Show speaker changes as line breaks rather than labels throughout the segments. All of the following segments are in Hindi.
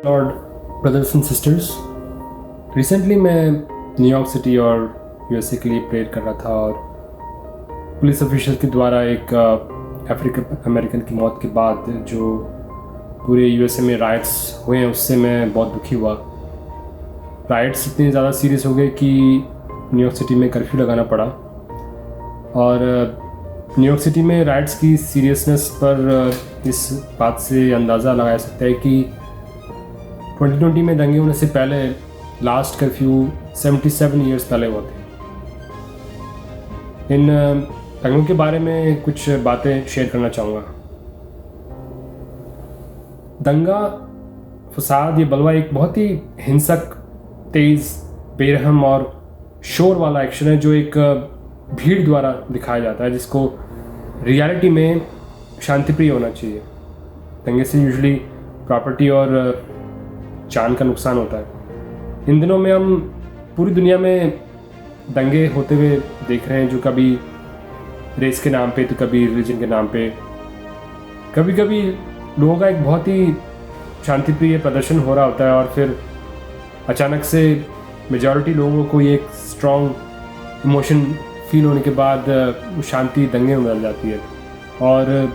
Lord brothers and sisters, recently मैं न्यूयॉर्क सिटी और यूएसए के लिए प्रेयर कर रहा था और पुलिस ऑफिशियल के द्वारा एक अफ्रीकन अमेरिकन की मौत के बाद जो पूरे यूएसए में राइट्स हुए हैं उससे मैं बहुत दुखी हुआ। राइट्स इतने ज़्यादा सीरियस हो गए कि न्यूयॉर्क सिटी में कर्फ्यू लगाना पड़ा और न्यूयॉर्क सिटी में राइट्स की सीरियसनेस पर इस बात से अंदाज़ा लगाया सकता है कि 2020 में दंगे होने से पहले लास्ट कर्फ्यू 77 ईयर्स पहले हुआ थे। इन दंगों के बारे में कुछ बातें शेयर करना चाहूँगा। दंगा, फसाद, ये बलवा एक बहुत ही हिंसक, तेज़, बेरहम और शोर वाला एक्शन है जो एक भीड़ द्वारा दिखाया जाता है, जिसको रियलिटी में शांतिप्रिय होना चाहिए। दंगे से यूजुअली प्रॉपर्टी और जान का नुकसान होता है। इन दिनों में हम पूरी दुनिया में दंगे होते हुए देख रहे हैं, जो कभी रेस के नाम पे तो कभी रिलीजन के नाम पे, कभी कभी लोगों का एक बहुत ही शांतिप्रिय प्रदर्शन हो रहा होता है और फिर अचानक से मेजॉरिटी लोगों को ये एक स्ट्रॉन्ग इमोशन फील होने के बाद शांति दंगे में बदल जाती है। और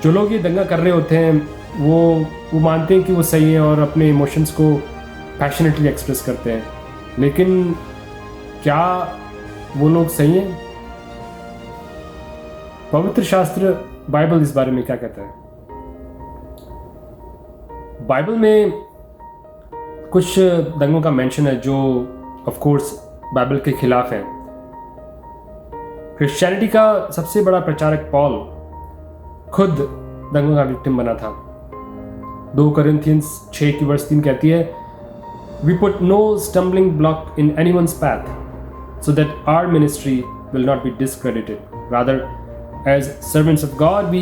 जो लोग ये दंगा कर रहे होते हैं वो मानते हैं कि वो सही है और अपने इमोशंस को पैशनेटली एक्सप्रेस करते हैं, लेकिन क्या वो लोग सही हैं? पवित्र शास्त्र बाइबल इस बारे में क्या कहता है? बाइबल में कुछ दंगों का मेंशन है जो ऑफ कोर्स बाइबल के खिलाफ हैं। क्रिश्चियनिटी का सबसे बड़ा प्रचारक पॉल खुद दंगों का विक्टिम बना था। 2 कोरिन्थियंस 6 की वर्स 3 कहती है, We put no stumbling block in anyone's path, so that our ministry will not be discredited. Rather, as servants of God, we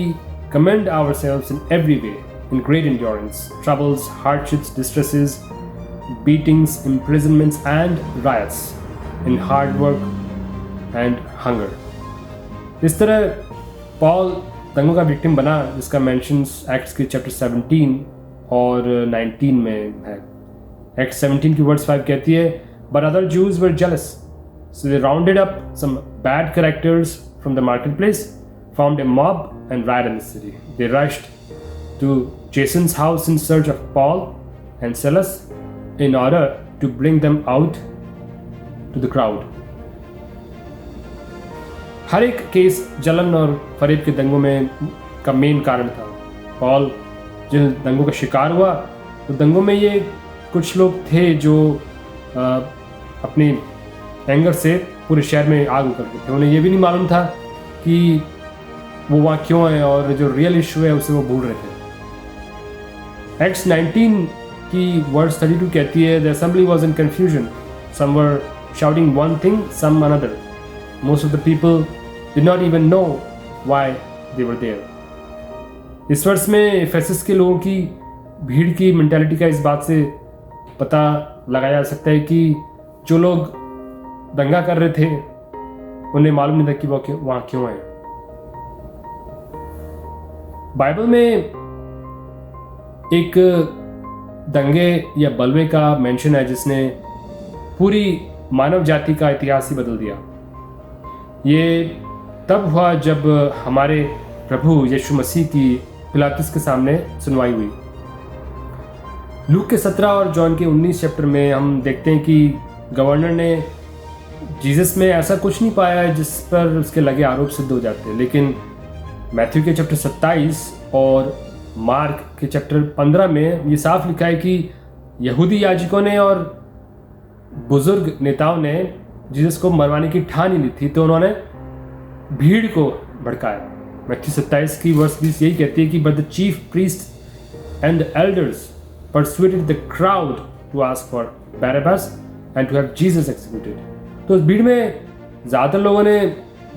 commend ourselves in every way, in great endurance, troubles, hardships, distresses, beatings, imprisonments, and riots, in hard work and hunger. इस तरह पॉल दंगों का विक्टिम बना, जिसका मेंशंस एक्ट्स के चैप्टर 17 और 19 में है। Acts 17 की वर्स 5 कहती है, But other Jews were jealous, so they rounded up some bad characters from the marketplace, formed a mob, and rioted in the city. They rushed to Jason's house in search of Paul and Silas in order to bring them out to the crowd. हर एक केस जलन और फरेब के दंगों में का मेन कारण था। पॉल जिन दंगों का शिकार हुआ, तो दंगों में ये कुछ लोग थे जो अपनी एंगर से पूरे शहर में आग उगलते थे। उन्हें ये भी नहीं मालूम था कि वो वहाँ क्यों है और जो रियल इशू है उसे वो भूल रहे थे। एक्ट्स 19 की वर्स 32 कहती है, The assembly was in confusion. Some were shouting one thing, some another. Most of the people did not even know why they were there. इस वर्ष में एफेसस के लोगों की भीड़ की मेंटालिटी का इस बात से पता लगाया जा सकता है कि जो लोग दंगा कर रहे थे उन्हें मालूम नहीं था कि वो वहाँ क्यों है। बाइबल में एक दंगे या बलवे का मेंशन है जिसने पूरी मानव जाति का इतिहास ही बदल दिया। ये तब हुआ जब हमारे प्रभु यीशु मसीह की पिलातुस के सामने सुनवाई हुई। लूक के 17 और जॉन के 19 चैप्टर में हम देखते हैं कि गवर्नर ने जीसस में ऐसा कुछ नहीं पाया है जिस पर उसके लगे आरोप सिद्ध हो जाते हैं, लेकिन मैथ्यू के चैप्टर 27 और मार्क के चैप्टर 15 में ये साफ लिखा है कि यहूदी याजकों ने और बुजुर्ग नेताओं ने जीसस को मरवाने की ठान ही ली थी, तो उन्होंने भीड़ को भड़काया। मैथ्यू 27 की वर्स 20 यही कहती है कि but the chief priest and the elders persuaded the crowd to ask for Barabbas and to have Jesus executed. तो उस भीड़ में ज़्यादातर लोगों ने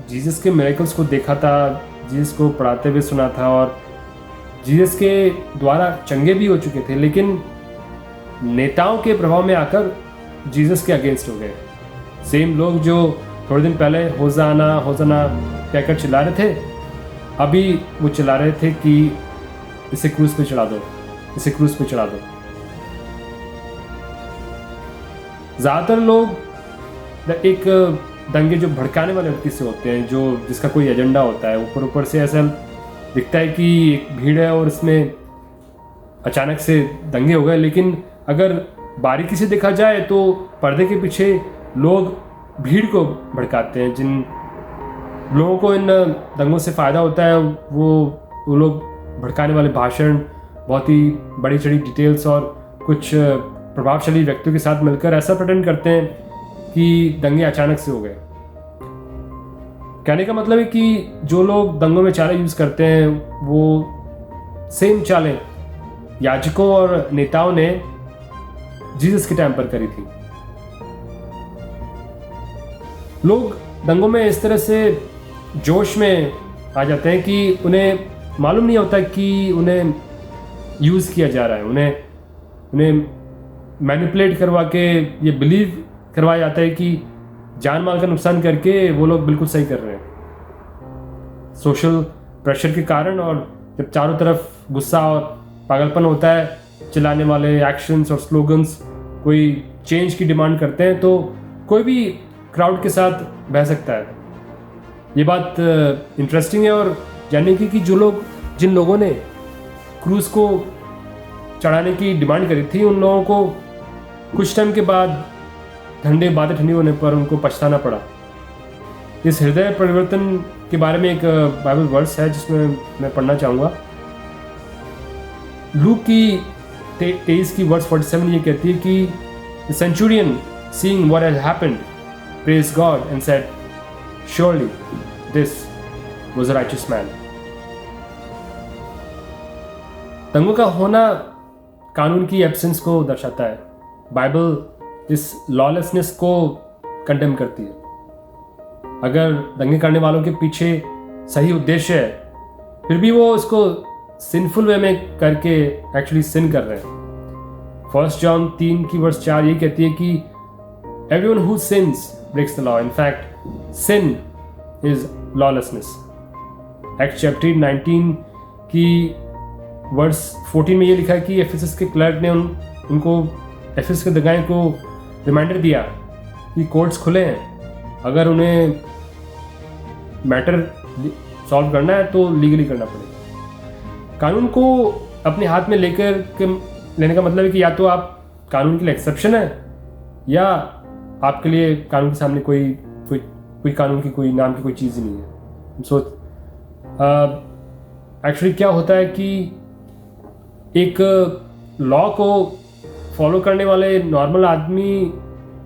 जीसस के मिरेकल्स को देखा था, जीसस को पढ़ाते हुए सुना था और जीसस के द्वारा चंगे भी हो चुके थे, लेकिन नेताओं के प्रभाव में आकर जीसस के अगेंस्ट हो गए। सेम लोग जो थोड़े दिन पहले होजाना होजाना कहकर चिल्ला रहे थे, अभी वो चिल्ला रहे थे कि इसे क्रूस पे चढ़ा दो, इसे क्रूस पे चढ़ा दो। ज़्यादातर लोग एक दंगे जो भड़काने वाले व्यक्ति से होते हैं, जो जिसका कोई एजेंडा होता है, ऊपर ऊपर से ऐसा दिखता है कि एक भीड़ है और इसमें अचानक से दंगे हो गए, लेकिन अगर बारीकी से देखा जाए तो पर्दे के पीछे लोग भीड़ को भड़काते हैं। जिन लोगों को इन दंगों से फ़ायदा होता है वो लोग भड़काने वाले भाषण, बहुत ही बड़ी चढ़ी डिटेल्स और कुछ प्रभावशाली व्यक्तियों के साथ मिलकर ऐसा प्रेटेंड करते हैं कि दंगे अचानक से हो गए। कहने का मतलब है कि जो लोग दंगों में चालें यूज़ करते हैं वो सेम चालें याजकों और नेताओं ने जीसस के टाइम पर करी थी। लोग दंगों में इस तरह से जोश में आ जाते हैं कि उन्हें मालूम नहीं होता कि उन्हें यूज़ किया जा रहा है। उन्हें मैनिपुलेट करवा के ये बिलीव करवाया जाता है कि जान माल का नुकसान करके वो लोग बिल्कुल सही कर रहे हैं। सोशल प्रेशर के कारण, और जब चारों तरफ गुस्सा और पागलपन होता है, चिल्लाने वाले एक्शंस और स्लोगन्स कोई चेंज की डिमांड करते हैं, तो कोई भी क्राउड के साथ बह सकता है। ये बात इंटरेस्टिंग है और जानने की कि जिन लोगों ने क्रूज़ को चढ़ाने की डिमांड करी थी, उन लोगों को कुछ टाइम के बाद बातें ठंडी होने पर उनको पछताना पड़ा। इस हृदय परिवर्तन के बारे में एक बाइबल वर्स है जिसमें मैं पढ़ना चाहूँगा। लूक की 23 की वर्स 47 ये कहती है कि the Centurion seeing what had happened praised God and said surely this was a righteous man। दंगों का होना कानून की एब्सेंस को दर्शाता है। बाइबल इस लॉलेसनेस को कंडेम करती है। अगर दंगे करने वालों के पीछे सही उद्देश्य है, फिर भी वो इसको सिंफुल वे में करके एक्चुअली सिन कर रहे हैं। 1 जॉन 3 की वर्स 4 ये कहती है कि everyone who sins breaks the law. In fact, sin is lawlessness। Acts chapter 19 की वर्स 14 में ये लिखा है कि एफेसस के क्लर्क ने उनको एफेसस के दगाएं को रिमाइंडर दिया कि कोर्ट्स खुले हैं, अगर उन्हें मैटर सॉल्व करना है तो लीगली करना पड़ेगा। कानून को अपने हाथ में लेने का मतलब है कि या तो आप कानून के लिए एक्सेप्शन है, या आपके लिए कानून के सामने कोई कानून की कोई नाम की कोई चीज़ ही नहीं है। सो एक्चुअली क्या होता है कि एक लॉ को फॉलो करने वाले नॉर्मल आदमी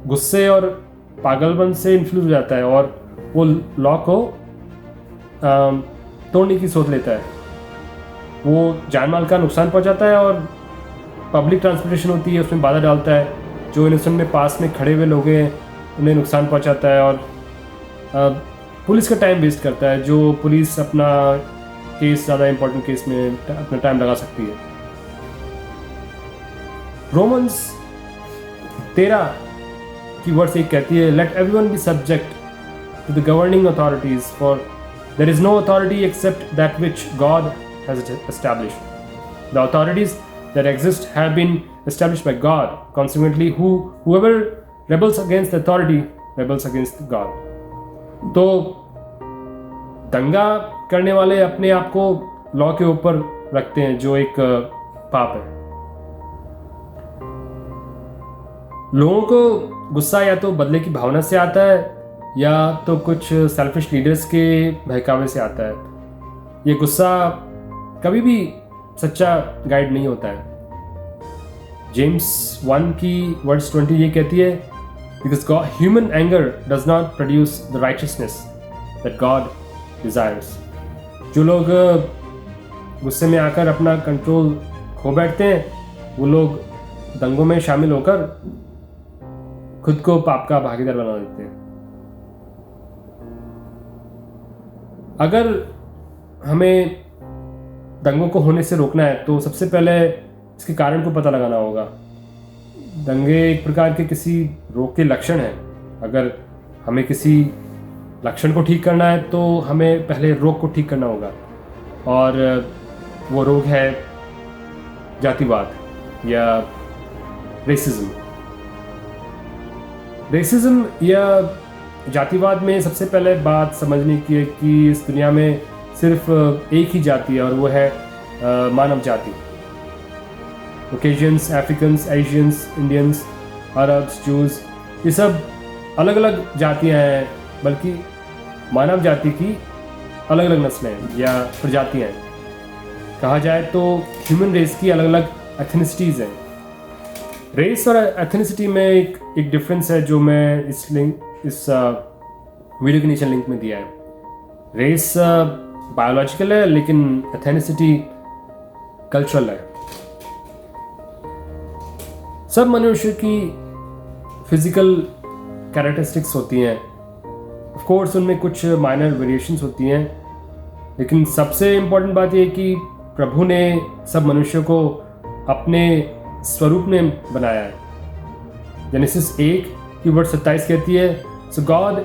गुस्से और पागलपन से इन्फ्लुएंस हो जाता है और वो लॉ को तोड़ने की सोच लेता है। वो जान माल का नुकसान पहुंचाता है और पब्लिक ट्रांसपोर्टेशन होती है उसमें बाधा डालता है, जो इनोसेंट में पास में खड़े हुए लोग हैं उन्हें नुकसान पहुंचाता है, और पुलिस का टाइम वेस्ट करता है, जो पुलिस अपना केस ज़्यादा इंपॉर्टेंट केस में अपना टाइम लगा सकती है। रोमन्स 13 की वर्स एक कहती है, let everyone be subject to the governing authorities for there is no authority except that which God has established. The authorities that exist have been established by God. Consequently, whoever rebels against the authority rebels against God. तो दंगा करने वाले अपने आप को लॉ के ऊपर रखते हैं, जो एक पाप है। लोगों को गुस्सा या तो बदले की भावना से आता है या तो कुछ सेल्फिश लीडर्स के बहकावे से आता है। ये गुस्सा कभी भी सच्चा गाइड नहीं होता है। जेम्स 1 की वर्स 20 ये कहती है, because human anger does not produce the righteousness that God desires. जो लोग गुस्से में आकर अपना कंट्रोल खो बैठते हैं, वो लोग दंगों में शामिल होकर खुद को पाप का भागीदार बना देते हैं। अगर हमें दंगों को होने से रोकना है तो सबसे पहले इसके कारण को पता लगाना होगा। दंगे एक प्रकार के किसी रोग के लक्षण हैं। अगर हमें किसी लक्षण को ठीक करना है तो हमें पहले रोग को ठीक करना होगा, और वो रोग है जातिवाद या रेसिज्म। रेसिज्म या जातिवाद में सबसे पहले बात समझने की है कि इस दुनिया में सिर्फ एक ही जाति है और वो है मानव जाति। Occasions, Africans, Asians, Indians, Arabs, juice, ये सब अलग अलग जातियां हैं, बल्कि मानव जाति की अलग अलग नस्लें या प्रजातियां हैं। कहा जाए तो ह्यूमन रेस की अलग अलग एथनिसिटीज़ हैं। रेस और एथनिसिटी में एक डिफरेंस है जो मैं इस वीडियो के नीचे लिंक में दिया है। रेस बायोलॉजिकल है लेकिन एथनिसिटी कल्चरल है। सब मनुष्य की फिजिकल कैरेक्टरिस्टिक्स होती हैं, ऑफ कोर्स उनमें कुछ माइनर वेरिएशंस होती हैं, लेकिन सबसे इम्पोर्टेंट बात यह है कि प्रभु ने सब मनुष्यों को अपने स्वरूप में बनाया है। जेनेसिस 1 की वर्ड 27 कहती है, so God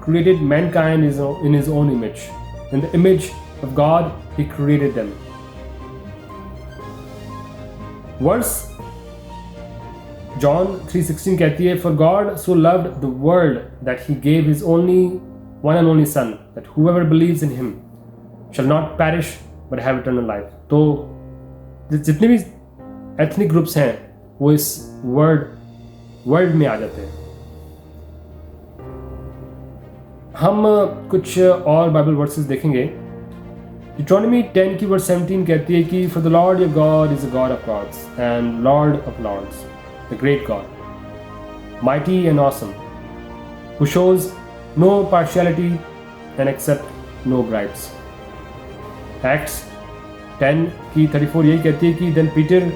created mankind in his own image, in the image of God he created them. Verse John 3:16 कहती है, for God so loved the world that he gave his only one and only son, that whoever believes in him shall not perish but have eternal life. तो जितने भी एथनिक ग्रुप्स हैं वो इस वर्ल्ड में आ जाते हैं। हम कुछ और बाइबल वर्सेस देखेंगे। डिट्रोनॉमी 10 की वर्स 17 कहती है कि for the Lord your God is a God of gods and Lord of lords, the great God, mighty and awesome, who shows no partiality and accept no bribes. Acts 10 की 34 यही कहती है कि then Peter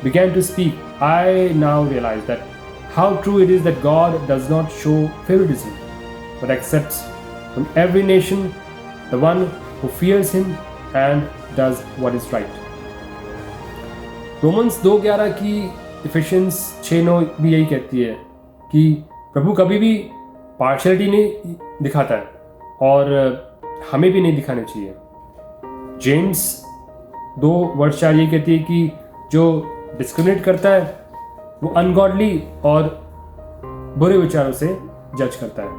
began to speak, I now realize that how true it is that God does not show favoritism, but accepts from every nation the one who fears him and does what is right. Romans 2:11 की इफिशियंस 6:9 भी यही कहती है कि प्रभु कभी भी पार्शियलिटी नहीं दिखाता है और हमें भी नहीं दिखानी चाहिए। जेम्स 2:4 ये कहती है कि जो डिस्क्रिमिनेट करता है वो अनगॉडली और बुरे विचारों से जज करता है।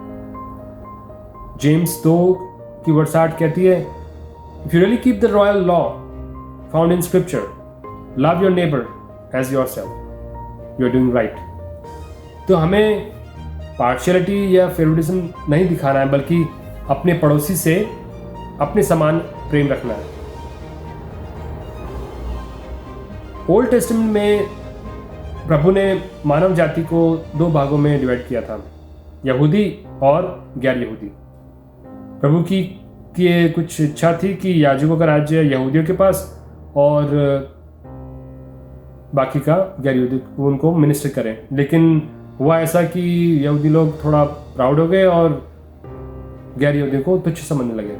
जेम्स 2 की वर्स 8 कहती है, if you really keep the royal law found in scripture, love your neighbour as yourself, you are doing right. तो हमें पार्शियलिटी या फेवरिटिज्म नहीं दिखाना है, बल्कि अपने पड़ोसी से अपने समान प्रेम रखना है। ओल्ड टेस्टामेंट में प्रभु ने मानव जाति को 2 भागों में डिवाइड किया था, यहूदी और गैर यहूदी। प्रभु की कुछ इच्छा थी कि याजकों का राज्य यहूदियों के पास और बाकी का गैर यहूदी उनको मिनिस्टर करें, लेकिन हुआ ऐसा कि यहूदी लोग थोड़ा प्राउड हो गए और गैर यहूदियों को तुच्छ समझने लगे।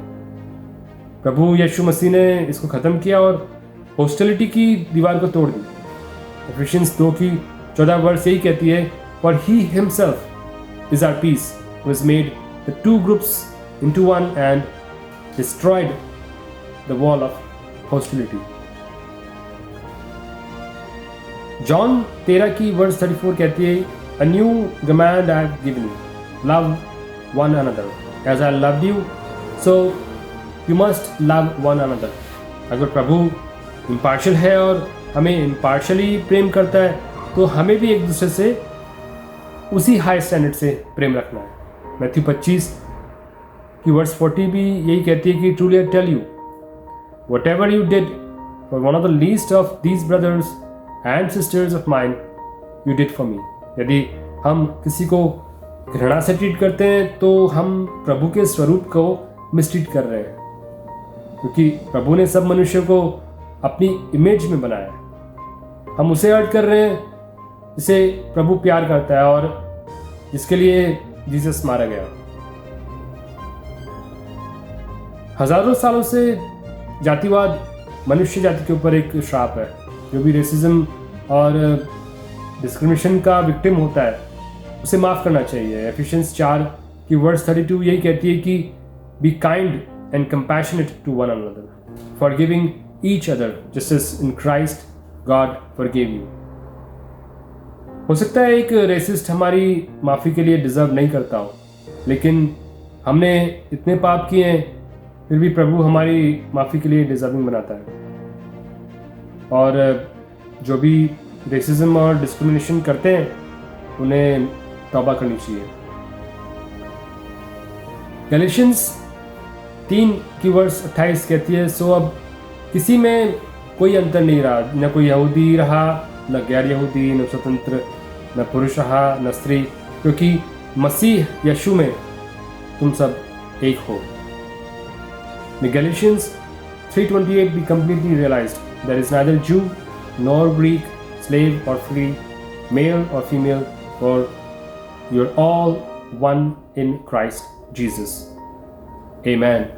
प्रभु यीशु मसीह ने इसको ख़त्म किया और हॉस्टिलिटी की दीवार को तोड़ दी। एफिशियंस 2 की 14 वर्स यही कहती है, for he himself is our peace, who has made the 2 groups into one and destroyed the wall of hostility. John 13 की वर्स 34 कहती है, a new command I have given you, love one another as I loved you, so you must love one another. अगर प्रभु इम्पार्शियल है और हमें इम्पार्शियली प्रेम करता है, तो हमें भी एक दूसरे से उसी हाई स्टैंडर्ड से प्रेम रखना है। मैथ्यू 25 की वर्स 40 भी यही कहती है कि truly I tell you, whatever you did for one of the least of these brothers and sisters of mine, you did for me. यदि हम किसी को घृणा से ट्रीट करते हैं तो हम प्रभु के स्वरूप को मिसट्रीट कर रहे हैं, क्योंकि प्रभु ने सब मनुष्यों को अपनी इमेज में बनाया है। हम उसे हर्ट कर रहे हैं जिसे प्रभु प्यार करता है और जिसके लिए जीसस मारा गया। हजारों सालों से जातिवाद मनुष्य जाति के ऊपर एक श्राप है। जो भी रेसिज्म और डिस्क्रिमिनेशन का विक्टिम होता है उसे माफ़ करना चाहिए। एफिशियंस 4 की वर्स 32 यही कहती है कि be kind and compassionate to one another, forgiving each other just as in Christ God forgave you। हो सकता है एक रेसिस्ट हमारी माफ़ी के लिए डिज़र्व नहीं करता हो, लेकिन हमने इतने पाप किए हैं फिर भी प्रभु हमारी माफ़ी के लिए डिज़र्विंग बनाता है। और जो भी रेसिज्म और डिस्क्रिमिनेशन करते हैं उन्हें तौबा करनी चाहिए। गैलेशियंस 3 की वर्स 28 कहती है, सो अब किसी में कोई अंतर नहीं रहा, न कोई यहूदी रहा न गैर यहूदी, न स्वतंत्र, न पुरुष रहा न स्त्री, क्योंकि मसीह यीशु में तुम सब एक हो। In Galatians 3:28 we completely realized there is neither Jew nor Greek, slave or free, male or female, for you're all one in Christ Jesus. Amen.